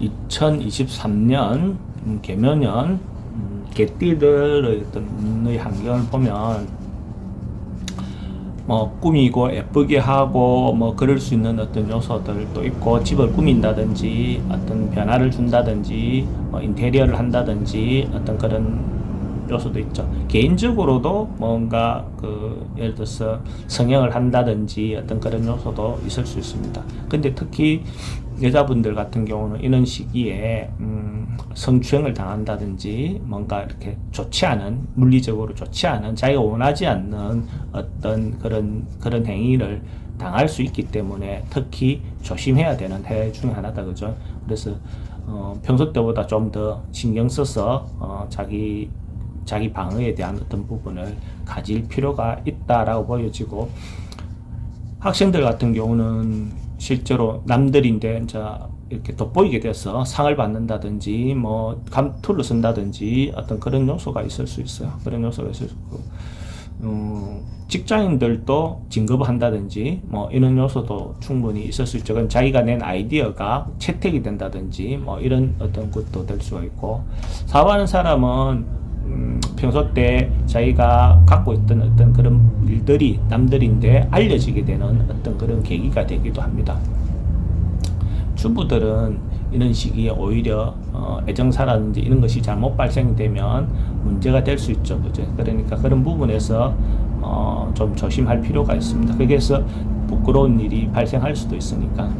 2023년 개묘년 개띠들의 어떤 환경을 보면 뭐 꾸미고 예쁘게 하고 뭐 그럴 수 있는 어떤 요소들도 있고, 집을 꾸민다든지 어떤 변화를 준다든지 뭐 인테리어를 한다든지 어떤 그런 요소도 있죠. 개인적으로도 뭔가 예를 들어서 성형을 한다든지 어떤 그런 요소도 있을 수 있습니다. 근데 특히 여자분들 같은 경우는 이런 시기에 성추행을 당한다든지 뭔가 이렇게 좋지 않은, 물리적으로 좋지 않은, 자기가 원하지 않는 어떤 그런 행위를 당할 수 있기 때문에 특히 조심해야 되는 해 중에 하나다, 그죠? 그래서 평소 때보다 좀 더 신경 써서 자기 방어에 대한 어떤 부분을 가질 필요가 있다라고 보여지고, 학생들 같은 경우는 실제로 남들인데 이제 이렇게 돋보이게 돼서 상을 받는다든지 뭐 감투를 쓴다든지 어떤 그런 요소가 있을 수 있어요. 그런 요소가 있을 수 있고, 직장인들도 진급을 한다든지 뭐 이런 요소도 충분히 있을 수 있죠. 그건 자기가 낸 아이디어가 채택이 된다든지 뭐 이런 어떤 것도 될 수가 있고, 사업하는 사람은 평소 때 자기가 갖고 있던 어떤 그런 일들이 남들인데 알려지게 되는 어떤 그런 계기가 되기도 합니다. 주부들은 이런 시기에 오히려 애정사라든지 이런 것이 잘못 발생되면 문제가 될 수 있죠, 그죠? 그러니까 그런 부분에서 좀 조심할 필요가 있습니다. 거기에서 부끄러운 일이 발생할 수도 있으니까.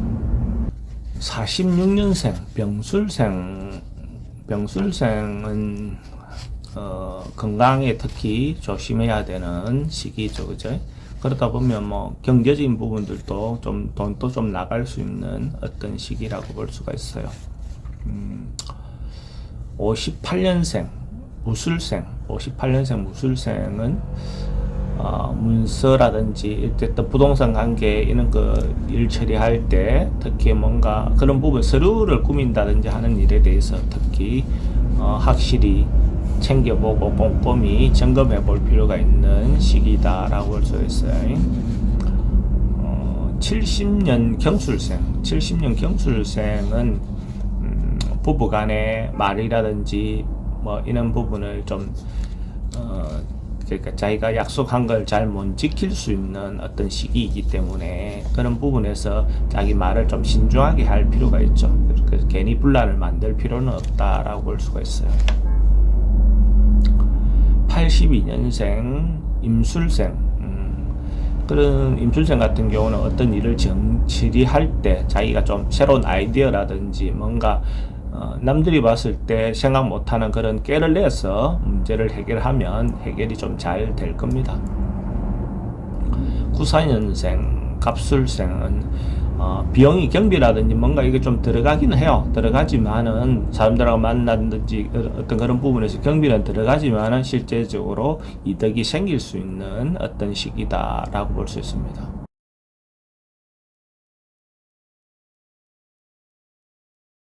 46년생 병술생은 건강에 특히 조심해야 되는 시기죠, 그죠? 그러다 보면 뭐 경제적인 부분들도 좀 돈도 좀 나갈 수 있는 어떤 시기라고 볼 수가 있어요. 58년생 무술생은 문서라든지 어떤 부동산 관계 이런 일 처리할 때 특히 뭔가 그런 부분, 서류를 꾸민다든지 하는 일에 대해서 특히 확실히 챙겨보고 꼼꼼히 점검해 볼 필요가 있는 시기다라고 볼 수 있어요. 70년 경술생은 부부간의 말이라든지 뭐 이런 부분을 좀 그러니까 자기가 약속한 걸 잘 못 지킬 수 있는 어떤 시기이기 때문에 그런 부분에서 자기 말을 좀 신중하게 할 필요가 있죠. 그래서 괜히 분란을 만들 필요는 없다라고 볼 수가 있어요. 82년생 임술생, 그런 임술생 같은 경우는 어떤 일을 처리할 때 자기가 좀 새로운 아이디어라든지 뭔가 남들이 봤을 때 생각 못하는 그런 깨를 내서 문제를 해결하면 해결이 좀 잘 될 겁니다. 94년생 갑술생은 비용이 경비라든지 뭔가 이게 좀 들어가긴 해요. 들어가지만은 사람들하고 만나든지 어떤 그런 부분에서 경비는 들어가지만은 실제적으로 이득이 생길 수 있는 어떤 시기다라고 볼 수 있습니다.